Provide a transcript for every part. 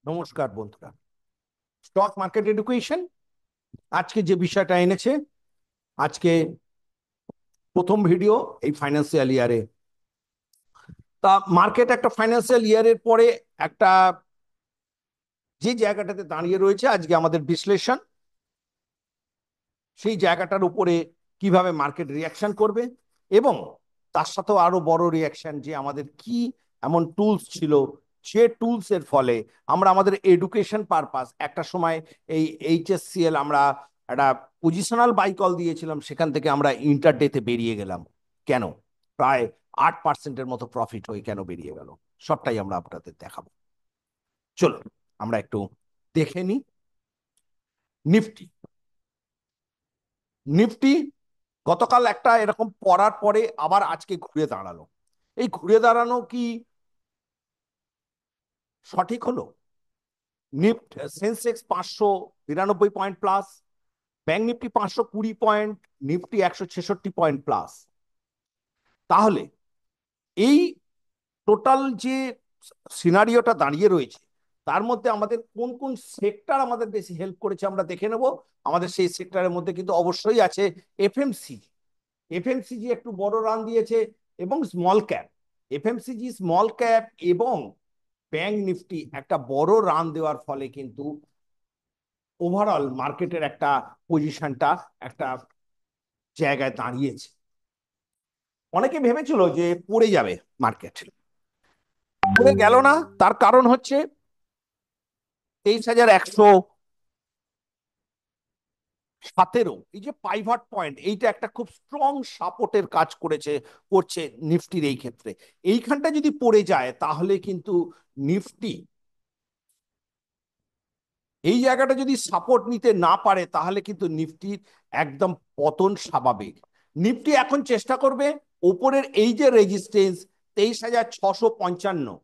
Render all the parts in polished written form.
নমস্কার বন্ধুরা। Stock market education আজকে যে বিষয়টা এনেছে, আজকে প্রথম ভিডিও এই ফাইন্যান্সিয়াল ইয়ারে। তা মার্কেট একটা ফাইন্যান্সিয়াল ইয়ারের পরে একটা যে জায়গাটাতে দাঁড়িয়ে রয়েছে, আজকে আমাদের বিশ্লেষণ সেই জায়গাটার উপরে কিভাবে মার্কেট রিয়াকশন করবে, এবং তার সাথেও আরো বড় রিয়াকশন যে আমাদের কি এমন টুলস ছিল যে টুলস এর ফলে আমরা আমাদের এডুকেশন পারপাস একটা সময় এই এইচএসসিএল আমরা একটা পজিশনাল বাই কল দিয়েছিলাম, সেখান থেকে আমরা ইন্টারডেতে বেরিয়ে গেলাম কেন, প্রায় 8%-এর মতো প্রফিট হয়ে কেন বেরিয়ে গেল, সবটাই আমরা আপনাদের দেখাবো। চলো আমরা একটু দেখে নিই। নিফটি নিফটি গতকাল একটা এরকম পড়ার পরে আবার আজকে ঘুরে দাঁড়ালো। এই ঘুরে দাঁড়ানো কি সঠিক হলো? Sensex 592 point plus, bank Nifty 520 point, Nifty 166 point plus. তাহলে এই টোটাল যে সিনারিওটা দাঁড়িয়ে রয়েছে, তার মধ্যে আমাদের কোন কোন সেক্টর আমাদের বেশি হেল্প করেছে আমরা দেখে নেব। আমাদের সেই সেক্টরের মধ্যে কিন্তু অবশ্যই আছে এফএমসিজি। এফএমসিজি একটু বড় রান দিয়েছে, এবং small cap, FMCG small cap এবং ব্যাংক নিফটি একটা বড় রান দেওয়ার ফলে কিন্তু ওভারঅল মার্কেটের একটা পজিশনটা একটা জায়গায় দাঁড়িয়েছে। অনেকে ভেবেছিল যে পড়ে যাবে মার্কেট, পড়ে গেল না। তার কারণ হচ্ছে 23,117, এই যে পাইভট পয়েন্ট, এইটা একটা খুব স্ট্রং সাপোর্টের কাজ করছে নিফটির এই ক্ষেত্রে। এইখানটা যদি পড়ে যায় তাহলে কিন্তু নিফটি এই জায়গাটা যদি সাপোর্ট নিতে না পারে তাহলে কিন্তু নিফটির একদম পতন স্বাভাবিক। নিফটি এখন চেষ্টা করবে ওপরের এই যে রেজিস্ট্যান্স 23,655,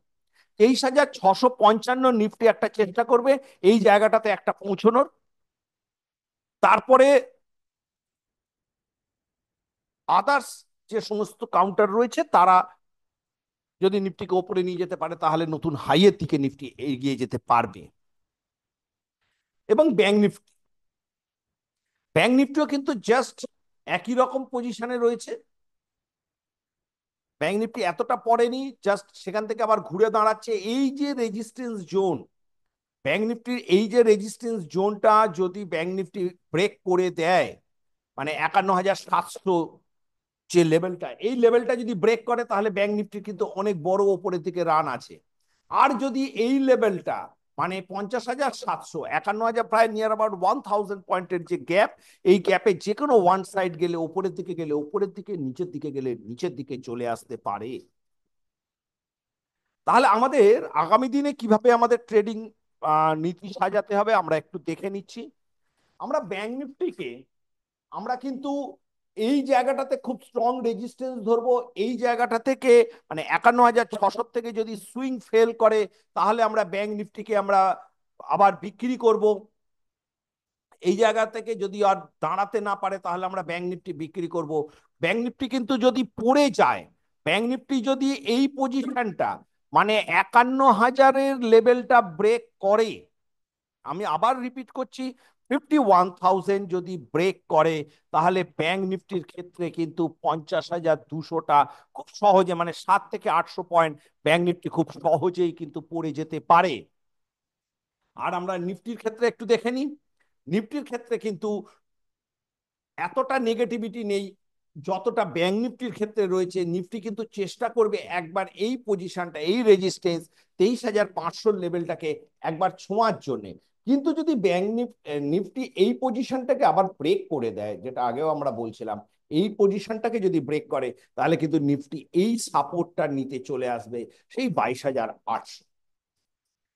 23,655 নিফটি একটা চেষ্টা করবে এই জায়গাটাতে একটা পৌঁছানোর। তারপরে আদার্স যে সমস্ত কাউন্টার রয়েছে তারা যদি নিফটিকে ওপরে নিয়ে যেতে পারে তাহলে নতুন হাইয়ের দিকে নিফটি এগিয়ে যেতে পারবে। এবং ব্যাংক নিফটিও কিন্তু জাস্ট একই রকম পজিশনে রয়েছে। ব্যাংক নিফটি এতটা পড়েনি, জাস্ট সেখান থেকে আবার ঘুরে দাঁড়াচ্ছে এই যে রেজিস্ট্যান্স জোন। ব্যাংক নিফটির এই যে রেজিস্ট্যান্স জোনটা যদি ব্যাংক নিফটি ব্রেক করে দেয়, মানে 51,700 যে লেভেলটা, এই লেভেলটা যদি ব্রেক করে তাহলে ব্যাংক নিফটির কিন্তু অনেক বড় ওপরের দিকে রান আছে। আর যদি এই লেভেলটা মানে 50,700, 51,000, প্রায় নিয়ার অ্যাবাউট 1,000 পয়েন্টের যে গ্যাপ, এই গ্যাপে যে কোনো ওয়ান সাইড গেলে ওপরের দিকে, গেলে ওপরের দিকে, নিচের দিকে গেলে নিচের দিকে চলে আসতে পারে। তাহলে আমাদের আগামী দিনে কিভাবে আমাদের ট্রেডিং নীতি সাজাতে হবে আমরা একটু দেখে নিচ্ছি। আমরা ব্যাংক নিফটিকে আমরা কিন্তু এই জায়গাটাতে খুব স্ট্রং রেজিস্ট্যান্স ধরবো। এই জায়গাটা থেকে মানে 51,600 থেকে যদি সুইং ফেল করে তাহলে আমরা ব্যাংক নিফটিকে আমরা আবার বিক্রি করব। এই জায়গা থেকে যদি আর দাঁড়াতে না পারে তাহলে আমরা ব্যাংক নিফটি বিক্রি করব। ব্যাংক নিফটি কিন্তু যদি পড়ে যায়, ব্যাংক নিফটি যদি এই পজিশনটা মানে 51,000-এর লেভেলটা ব্রেক করে, আমি আবার রিপিট করছি, 51,000 যদি ব্রেক করে তাহলে ব্যাংক নিফটির ক্ষেত্রে কিন্তু 50,200টা খুব সহজে, মানে 700 থেকে 800 পয়েন্ট ব্যাংক নিফটি খুব সহজেই কিন্তু পড়ে যেতে পারে। আর আমরা নিফটির ক্ষেত্রে একটু দেখে নিই। নিফটির ক্ষেত্রে কিন্তু এতটা নেগেটিভিটি নেই যতটা ব্যাংক নিফটির ক্ষেত্রে রয়েছে। নিফটি কিন্তু চেষ্টা করবে একবার এই পজিশনটা, এই রেজিস্ট্যান্স 23,500 লেভেলটাকে একবার ছোঁয়ার জন্য। কিন্তু যদি ব্যাংক নিফটি এই পজিশনটাকে আবার ব্রেক করে দেয়, যেটা আগেও আমরা বলছিলাম, এই পজিশনটাকে যদি ব্রেক করে তাহলে কিন্তু নিফটি এই সাপোর্টটা নিতে চলে আসবে সেই 22,800।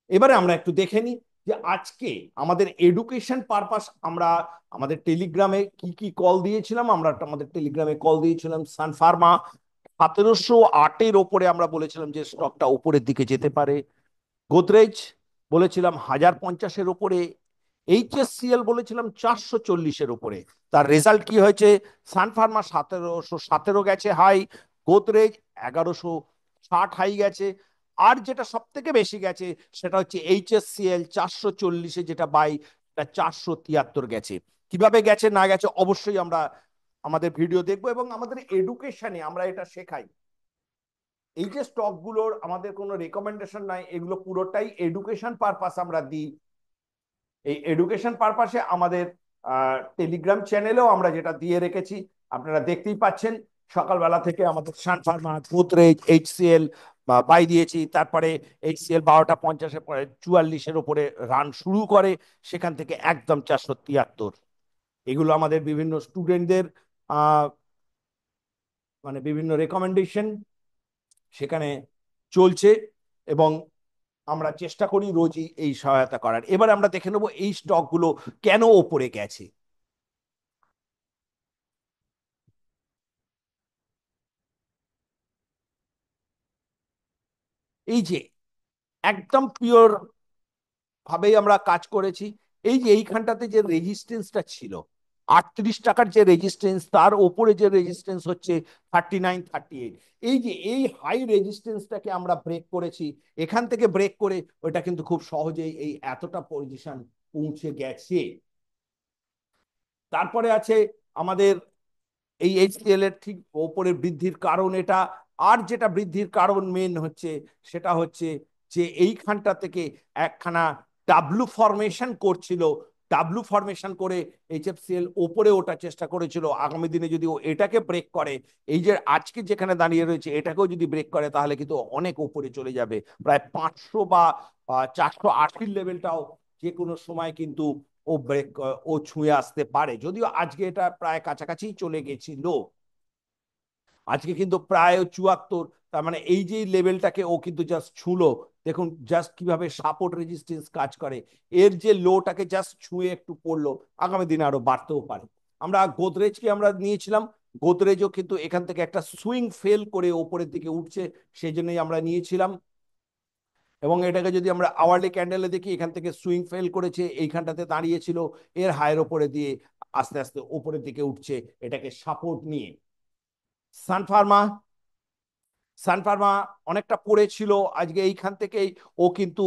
এবারে আমরা একটু দেখে নিই যে আজকে আমাদের এডুকেশন পারপাস আমরা আমাদের টেলিগ্রামে কি কি কল দিয়েছিলাম। আমরা আমাদের টেলিগ্রামে কল দিয়েছিলাম সান ফার্মা 1,708-এর ওপরে, আমরা বলেছিলাম যে স্টকটা উপরের দিকে যেতে পারে। গোদরেজ বলেছিলাম 1,050-এর ওপরে। এইচএসসিএল বলেছিলাম 440-এর ওপরে। তার রেজাল্ট কি হয়েছে? সান ফার্মা 1,717 গেছে হাই, গোদরেজ 1,160 হাই গেছে, আর যেটা সব থেকে বেশি গেছে সেটা হচ্ছে HSCL 440-এ, যেটা বাই 473 গেছে। কিভাবে গেছে না গেছে অবশ্যই আমরা আমাদের ভিডিও দেখবো, এবং আমাদের এডুকেশনে আমরা এটা শেখাই। এই যে স্টক গুলোর আমাদের কোনো রেকমেন্ডেশন নাই, এগুলো পুরোটাই এডুকেশন পারপাস আমরা দিই। এই এডুকেশন পারপাসে আমাদের টেলিগ্রাম চ্যানেলেও আমরা যেটা দিয়ে রেখেছি, আপনারা দেখতেই পাচ্ছেন। সকালবেলা থেকে আমাদের সান ফার্মা, গোদরেজ, HCL বাই দিয়েছি, তারপরে HCL 12টা 50-এর পরে 44-এর ওপরে রান শুরু করে, সেখান থেকে একদম 473। এগুলো আমাদের বিভিন্ন স্টুডেন্টদের মানে বিভিন্ন রেকমেন্ডেশন সেখানে চলছে, এবং আমরা চেষ্টা করি রোজই এই সহায়তা করার। এবার আমরা দেখে নেবো এই স্টকগুলো কেন ওপরে গেছে। এই যে একদম পিওর ভাবেই আমরা কাজ করেছি। এই যে এইখানটাতে যে রেজিস্ট্যান্সটা ছিল 38 টাকার, যে রেজিস্ট্যান্স, তার ওপরে যে রেজিস্ট্যান্স হচ্ছে 39-38, এই যে এই হাই রেজিস্ট্যান্সটাকে আমরা ব্রেক করেছি। এখান থেকে ব্রেক করে ওটা কিন্তু খুব সহজেই এই এতটা পজিশন পৌঁছে গেছে। তারপরে আছে আমাদের এই HCL এর ঠিক ওপরে বৃদ্ধির কারণ এটা। আর যেটা বৃদ্ধির কারণ মেন হচ্ছে, সেটা হচ্ছে যে এইখানটা থেকে একখানা ডাব্লু ফরমেশন করছিল। ডাব্লু ফরমেশন করে HFCL ওপরে ওঠার চেষ্টা করেছিল। আগামী দিনে যদি ও এটাকে ব্রেক করে, এই যে আজকে যেখানে দাঁড়িয়ে রয়েছে এটাকেও যদি ব্রেক করে, তাহলে কিন্তু অনেক ওপরে চলে যাবে। প্রায় 500 বা 480 লেভেলটাও যে কোনো সময় কিন্তু ও ব্রেক, ও ছুঁয়ে আসতে পারে। যদিও আজকে এটা প্রায় কাছাকাছি চলে গেছিল, আজকে কিন্তু প্রায় 74। তার মানে এই যে লেভেলটাকে ও কিন্তু জাস্ট ছুঁলো। দেখুন জাস্ট কিভাবে সাপোর্ট রেজিস্ট্যান্স কাজ করে। এর যে লোটাকে জাস্ট ছুঁয়ে একটু পড়লো, আগামী দিনে আরো বাড়তেও পারে। আমরা গোদরেজকে আমরা নিয়েছিলাম, গোদরেজও কিন্তু এখান থেকে একটা সুইং ফেল করে ওপরের দিকে উঠছে, সেই জন্যই আমরা নিয়েছিলাম। এবং এটাকে যদি আমরা আওয়ারলি ক্যান্ডেলে দেখি, এখান থেকে সুইং ফেল করেছে, এইখানটাতে দাঁড়িয়েছিল, এর হায়ের ওপরে দিয়ে আস্তে আস্তে ওপরের দিকে উঠছে, এটাকে সাপোর্ট নিয়ে। সানফার্মা, সানফার্মা অনেকটা পড়েছিল, আজকে এইখান থেকেই ও কিন্তু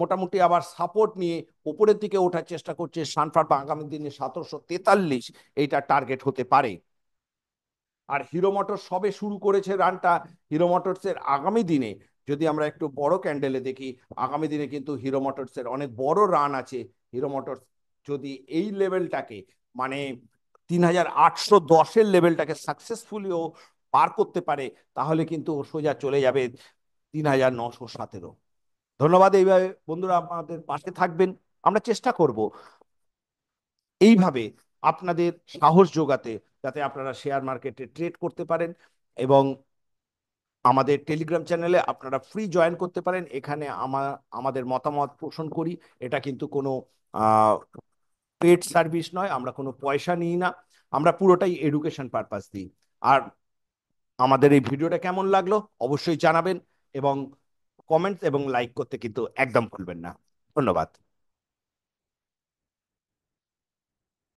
মোটামুটি আবার সাপোর্ট নিয়ে উপরের দিকে ওঠার চেষ্টা করছে। সানফার্মা আগামী দিনে 1743 এইটা টার্গেট হতে পারে। আর হিরো মোটর সবে শুরু করেছে রানটা। হিরো মোটরস এর আগামী দিনে যদি আমরা একটু বড় ক্যান্ডেলে দেখি, আগামী দিনে কিন্তু হিরো মোটরস এর অনেক বড় রান আছে। হিরো মোটরস যদি এই লেভেলটাকে, মানে 3810-এর লেভেলটাকে সাকসেসফুলিও পার করতে পারে, তাহলে কিন্তু সোজা চলে যাবে 3917। ধন্যবাদ। এইভাবে বন্ধুরা আমাদের পাশে থাকবেন, আমরা চেষ্টা করব এইভাবে আপনাদের সাহস যোগাতে, যাতে আপনারা শেয়ার মার্কেটে ট্রেড করতে পারেন। এবং আমাদের টেলিগ্রাম চ্যানেলে আপনারা ফ্রি জয়েন করতে পারেন। এখানে আমাদের মতামত পোষণ করি। এটা কিন্তু কোনো পেড সার্ভিস নয়, আমরা কোনো পয়সা নিই না, আমরা পুরোটাই এডুকেশন পারপাস দিই। আর আমাদের এই ভিডিওটা কেমন লাগলো অবশ্যই জানাবেন, এবং কমেন্টস এবং লাইক করতে কিন্তু একদম ভুলবেন না। ধন্যবাদ।